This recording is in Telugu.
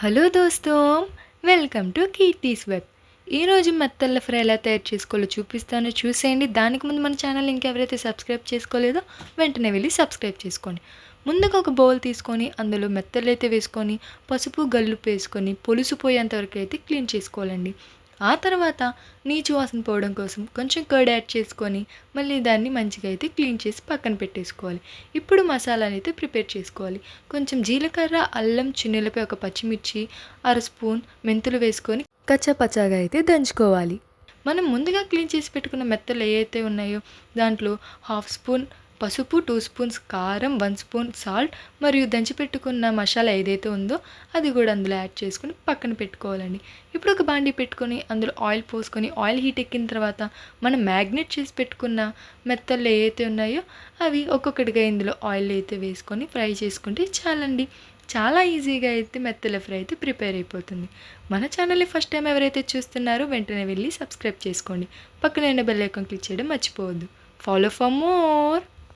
హలో దోస్తోం, వెల్కమ్ టు కీర్తీస్ వెబ్. ఈరోజు మెత్తళ్ళ ఫ్రై ఎలా తయారు చేసుకోవాలో చూపిస్తాను, చూసేయండి. దానికి ముందు మన ఛానల్ ఇంకెవరైతే సబ్స్క్రైబ్ చేసుకోలేదో వెంటనే వెళ్ళి సబ్స్క్రైబ్ చేసుకోండి. ముందుగా ఒక బౌల్ తీసుకొని అందులో మెత్తళ్ళు అయితే వేసుకొని పసుపు గల్లుప్పు వేసుకొని పులుసు పోయేంత వరకు అయితే క్లీన్ చేసుకోవాలండి. ఆ తర్వాత నీచు వాసన పోవడం కోసం కొంచెం కర్డ్ యాడ్ చేసుకొని మళ్ళీ దాన్ని మంచిగా అయితే క్లీన్ చేసి పక్కన పెట్టేసుకోవాలి. ఇప్పుడు మసాలాని అయితే ప్రిపేర్ చేసుకోవాలి. కొంచెం జీలకర్ర, అల్లం, చిన్నులపై ఒక పచ్చిమిర్చి, అర స్పూన్ మెంతులు వేసుకొని కచ్చాపచ్చాగా అయితే దంచుకోవాలి. మనం ముందుగా క్లీన్ చేసి పెట్టుకున్న మెత్తలు ఏవైతే ఉన్నాయో దాంట్లో హాఫ్ స్పూన్ పసుపు, 2 స్పూన్స్ కారం, 1 స్పూన్ సాల్ట్ మరియు దంచిపెట్టుకున్న మసాలా ఏదైతే ఉందో అది కూడా అందులో యాడ్ చేసుకొని పక్కన పెట్టుకోవాలండి. ఇప్పుడు ఒక బాండీ పెట్టుకొని అందులో ఆయిల్ పోసుకొని ఆయిల్ హీట్ ఎక్కిన తర్వాత మనం మ్యాగ్నేట్ చేసి పెట్టుకున్న మెత్తలు ఏవైతే ఉన్నాయో అవి ఒక్కొక్కటిగా ఇందులో ఆయిల్ అయితే వేసుకొని ఫ్రై చేసుకుంటే చాలండి. చాలా ఈజీగా అయితే మెత్తల ఫ్రై అయితే ప్రిపేర్ అయిపోతుంది. మన ఛానల్ని ఫస్ట్ టైం ఎవరైతే చూస్తున్నారో వెంటనే వెళ్ళి సబ్స్క్రైబ్ చేసుకోండి. పక్కన బెల్ ఐకాన్ క్లిక్ చేయడం మర్చిపోవద్దు. Follow for more.